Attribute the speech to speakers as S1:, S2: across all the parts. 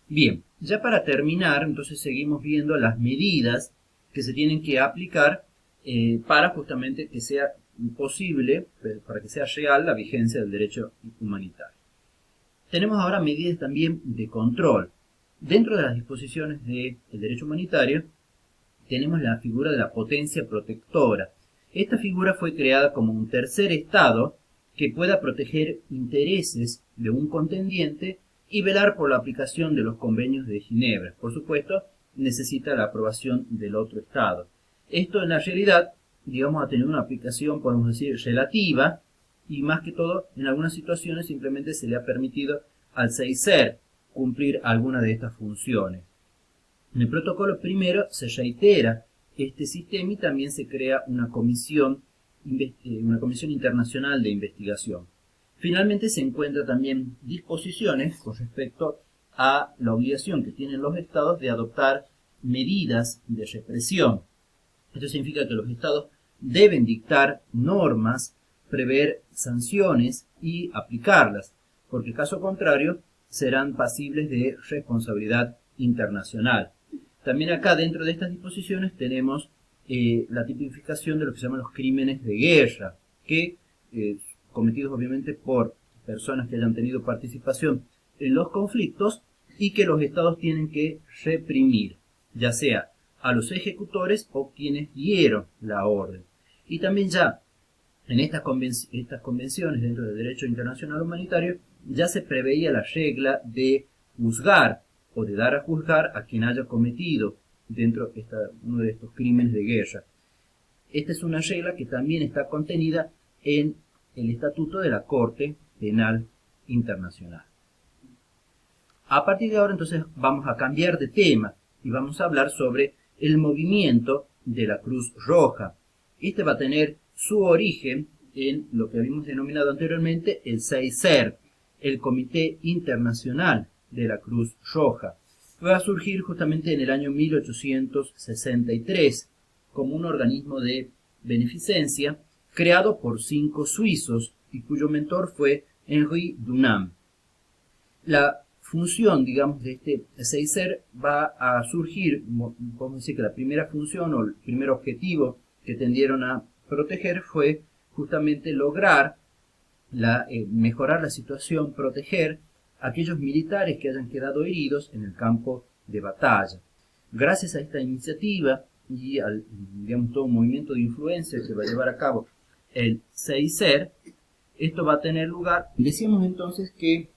S1: Bien, ya para terminar, entonces seguimos viendo las medidas que se tienen que aplicar para justamente que sea posible, para que sea real la vigencia del derecho humanitario. Tenemos ahora medidas también de control. Dentro de las disposiciones del derecho humanitario tenemos la figura de la potencia protectora. Esta figura fue creada como un tercer estado que pueda proteger intereses de un contendiente y velar por la aplicación de los convenios de Ginebra. Por supuesto, necesita la aprobación del otro estado. Esto en la realidad, digamos, ha tenido una aplicación, podemos decir, relativa, y más que todo, en algunas situaciones simplemente se le ha permitido al CEICER cumplir alguna de estas funciones. En el protocolo primero se reitera este sistema y también se crea una comisión internacional de investigación. Finalmente se encuentran también disposiciones con respecto a la obligación que tienen los estados de adoptar medidas de represión. Esto significa que los estados deben dictar normas, prever sanciones y aplicarlas, porque caso contrario serán pasibles de responsabilidad internacional. También acá dentro de estas disposiciones tenemos la tipificación de lo que se llaman los crímenes de guerra, que cometidos obviamente por personas que hayan tenido participación en los conflictos y que los estados tienen que reprimir, ya sea a los ejecutores o quienes dieron la orden. Y también ya en estas convenciones dentro del derecho internacional humanitario ya se preveía la regla de juzgar o de dar a juzgar a quien haya cometido dentro de uno de estos crímenes de guerra. Esta es una regla que también está contenida en el Estatuto de la Corte Penal Internacional. A partir de ahora entonces vamos a cambiar de tema y vamos a hablar sobre el movimiento de la Cruz Roja. Este va a tener su origen en lo que habíamos denominado anteriormente el CEICER, el Comité Internacional de la Cruz Roja. Va a surgir justamente en el año 1863 como un organismo de beneficencia creado por 5 suizos y cuyo mentor fue Henri Dunant. La función, digamos, de este CEICER va a surgir, podemos decir que la primera función o el primer objetivo que tendieron a proteger fue justamente lograr mejorar la situación, proteger a aquellos militares que hayan quedado heridos en el campo de batalla. Gracias a esta iniciativa y al, digamos, todo un movimiento de influencia que se va a llevar a cabo el CEICER, esto va a tener lugar. Decíamos entonces que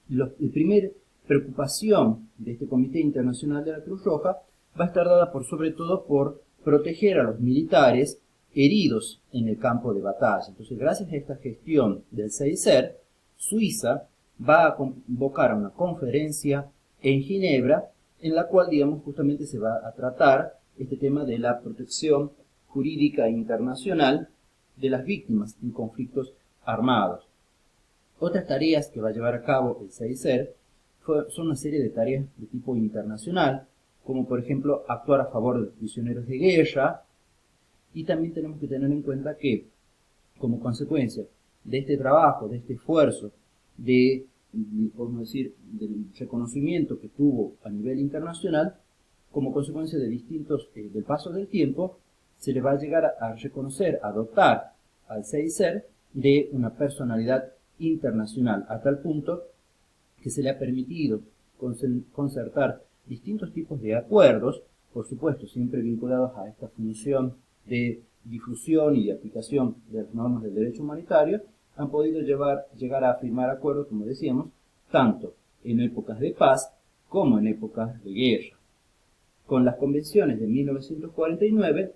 S1: la primera preocupación de este Comité Internacional de la Cruz Roja va a estar dada sobre todo por proteger a los militares heridos en el campo de batalla. Entonces, gracias a esta gestión del CEICER, Suiza va a convocar a una conferencia en Ginebra en la cual, digamos, justamente se va a tratar este tema de la protección jurídica internacional de las víctimas en conflictos armados. Otras tareas que va a llevar a cabo el CEICER son una serie de tareas de tipo internacional, como por ejemplo actuar a favor de los prisioneros de guerra, y también tenemos que tener en cuenta que como consecuencia de este trabajo, de este esfuerzo, podemos decir, del reconocimiento que tuvo a nivel internacional, como consecuencia de del paso del tiempo, se le va a llegar a reconocer, a dotar al CEICER de una personalidad internacional, a tal punto que se le ha permitido concertar distintos tipos de acuerdos, por supuesto siempre vinculados a esta función de difusión y de aplicación de las normas del derecho humanitario. Han podido llegar a firmar acuerdos, como decíamos, tanto en épocas de paz como en épocas de guerra. Con las convenciones de 1949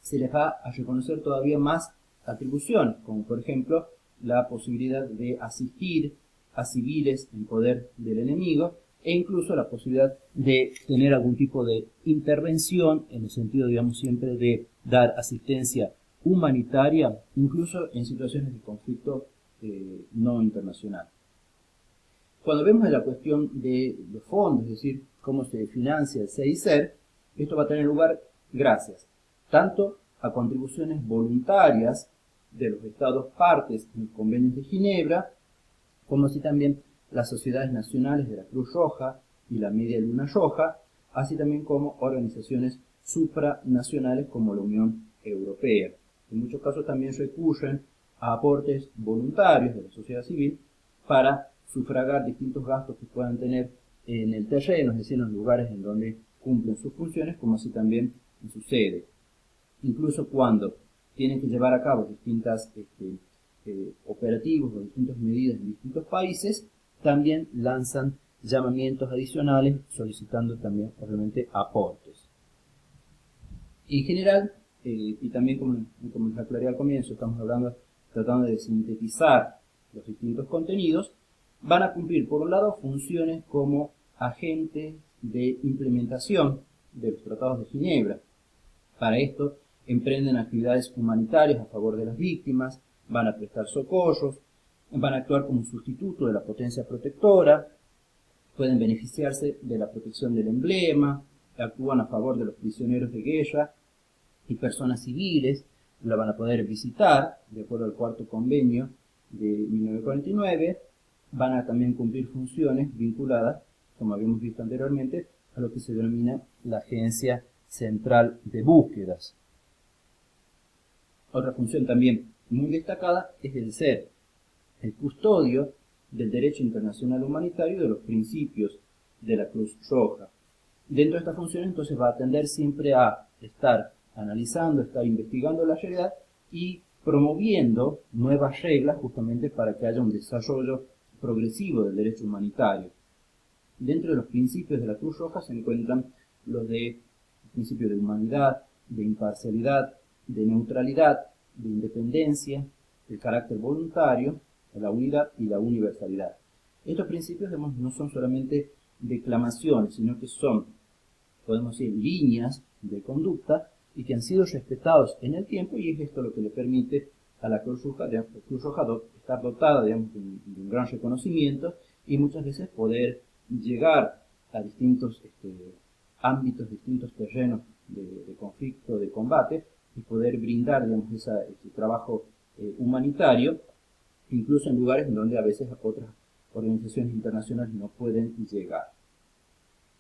S1: se les va a reconocer todavía más atribuciones, como por ejemplo la posibilidad de asistir a civiles en poder del enemigo e incluso la posibilidad de tener algún tipo de intervención en el sentido, digamos, siempre de dar asistencia humanitaria, incluso en situaciones de conflicto no internacional. Cuando vemos la cuestión de los fondos, es decir, cómo se financia el CEICER, esto va a tener lugar gracias tanto a contribuciones voluntarias de los estados partes en los convenios de Ginebra, como así también las sociedades nacionales de la Cruz Roja y la Media Luna Roja, así también como organizaciones supranacionales como la Unión Europea. En muchos casos también recurren a aportes voluntarios de la sociedad civil para sufragar distintos gastos que puedan tener en el terreno, es decir, en los lugares en donde cumplen sus funciones, como así también sucede. Incluso cuando tienen que llevar a cabo distintas operativos o distintas medidas en distintos países, también lanzan llamamientos adicionales solicitando también obviamente aportes. En general, y también como les aclaré al comienzo, estamos tratando de sintetizar los distintos contenidos, van a cumplir por un lado funciones como agentes de implementación de los tratados de Ginebra. Para esto emprenden actividades humanitarias a favor de las víctimas, van a prestar socorros, van a actuar como sustituto de la potencia protectora, pueden beneficiarse de la protección del emblema, actúan a favor de los prisioneros de guerra y personas civiles, la van a poder visitar, de acuerdo al cuarto convenio de 1949, van a también cumplir funciones vinculadas, como habíamos visto anteriormente, a lo que se denomina la Agencia Central de Búsquedas. Otra función también muy destacada es el ser el custodio del derecho internacional humanitario y de los principios de la Cruz Roja. Dentro de esta función entonces va a tender siempre a estar analizando, estar investigando la realidad y promoviendo nuevas reglas justamente para que haya un desarrollo progresivo del derecho humanitario. Dentro de los principios de la Cruz Roja se encuentran los de principio de humanidad, de imparcialidad, de neutralidad, de independencia, el carácter voluntario, la unidad y la universalidad. Estos principios no son solamente declamaciones, sino que son, podemos decir, líneas de conducta y que han sido respetados en el tiempo, y es esto lo que le permite a la Cruz Roja, estar dotada de un gran reconocimiento y muchas veces poder llegar a distintos ámbitos, distintos terrenos de conflicto, de combate, y poder brindar ese trabajo humanitario, incluso en lugares en donde a veces otras organizaciones internacionales no pueden llegar.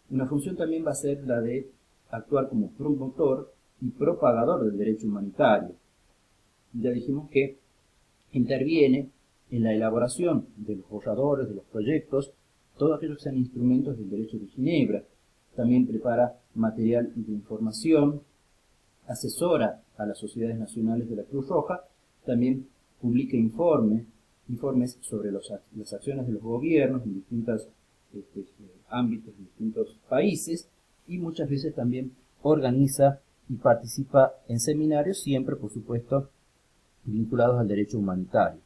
S1: Una función también va a ser la de actuar como promotor y propagador del derecho humanitario. Ya dijimos que interviene en la elaboración de los borradores, de los proyectos, todos aquellos que sean instrumentos del derecho de Ginebra. También prepara material de información, asesora a las sociedades nacionales de la Cruz Roja, también publica informes sobre las acciones de los gobiernos en distintos ámbitos, en distintos países, y muchas veces también organiza y participa en seminarios, siempre por supuesto vinculados al derecho humanitario.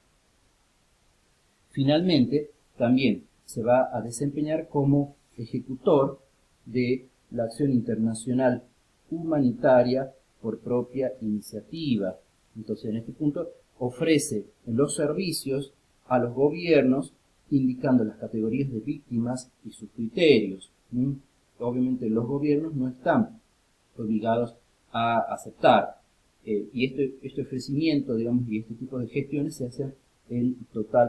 S1: Finalmente, también se va a desempeñar como ejecutor de la acción internacional humanitaria por propia iniciativa. Entonces, en este punto, ofrece los servicios a los gobiernos indicando las categorías de víctimas y sus criterios. Obviamente los gobiernos no están obligados a aceptar, y este ofrecimiento, digamos, y este tipo de gestiones se hacen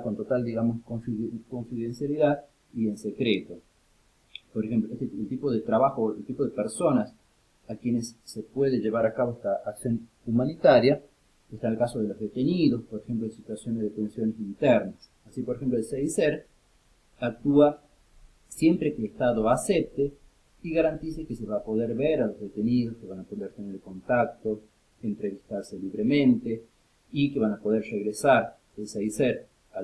S1: con total, digamos, confidencialidad y en secreto. Por ejemplo, el tipo de trabajo, el tipo de personas a quienes se puede llevar a cabo esta acción humanitaria, está el caso de los detenidos, por ejemplo, en situaciones de detenciones internas. Así, por ejemplo, el CICER actúa siempre que el Estado acepte y garantice que se va a poder ver a los detenidos, que van a poder tener contacto, entrevistarse libremente y que van a poder regresar el CICER a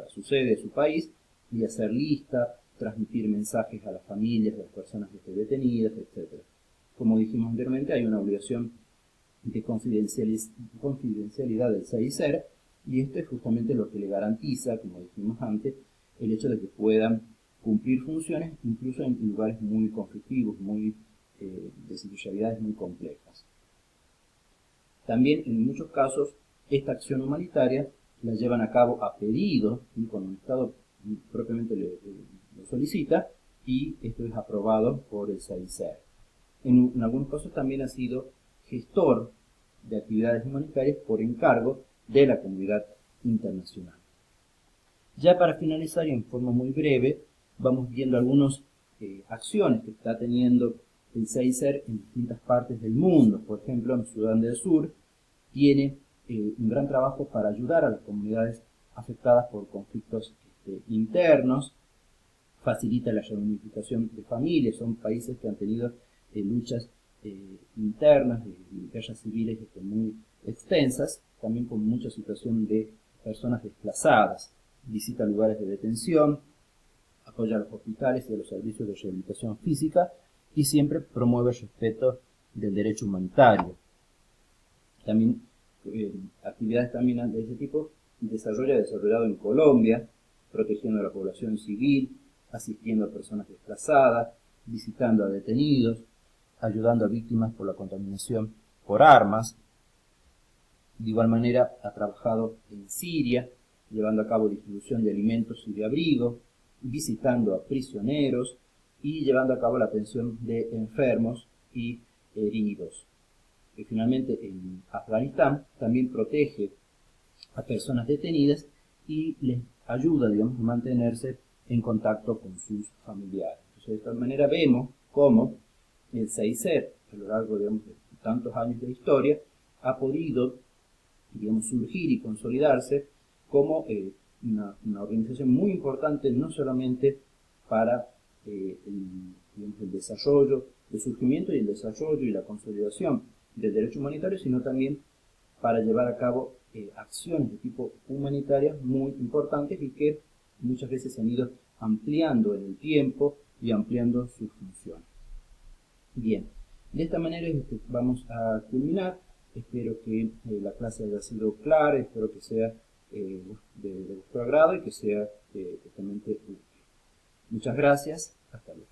S1: su sede, a su país, y hacer lista, transmitir mensajes a las familias de las personas que estén detenidas, etc. Como dijimos anteriormente, hay una obligación de confidencialidad del CICER, y esto es justamente lo que le garantiza, como dijimos antes, el hecho de que puedan cumplir funciones incluso en lugares muy conflictivos, de situacionalidades muy complejas. También en muchos casos esta acción humanitaria la llevan a cabo a pedido, y cuando un Estado propiamente lo solicita, y esto es aprobado por el CICER. En algunos casos también ha sido gestor de actividades humanitarias por encargo de la comunidad internacional. Ya para finalizar y en forma muy breve, vamos viendo algunos acciones que está teniendo el CEICER en distintas partes del mundo. Por ejemplo, en Sudán del Sur tiene un gran trabajo para ayudar a las comunidades afectadas por conflictos internos, facilita la reunificación de familias. Son países que han tenido luchas internas, de guerras civiles muy extensas, también con mucha situación de personas desplazadas. Visita lugares de detención, apoya a los hospitales y a los servicios de rehabilitación física y siempre promueve el respeto del derecho humanitario. También actividades también de ese tipo desarrollado en Colombia, protegiendo a la población civil, asistiendo a personas desplazadas, visitando a detenidos, ayudando a víctimas por la contaminación por armas. De igual manera ha trabajado en Siria, llevando a cabo distribución de alimentos y de abrigo, visitando a prisioneros y llevando a cabo la atención de enfermos y heridos. Y finalmente en Afganistán también protege a personas detenidas y les ayuda, digamos, a mantenerse en contacto con sus familiares. Entonces, de esta manera vemos cómo el CEICER, a lo largo, digamos, de tantos años de historia, ha podido, digamos, surgir y consolidarse como una organización muy importante, no solamente para el desarrollo, el surgimiento y el desarrollo y la consolidación del derecho humanitario, sino también para llevar a cabo acciones de tipo humanitario muy importantes y que muchas veces se han ido ampliando en el tiempo y ampliando sus funciones. Bien, de esta manera vamos a culminar. Espero que la clase haya sido clara, espero que sea de vuestro agrado y que sea totalmente útil. Muchas gracias, hasta luego.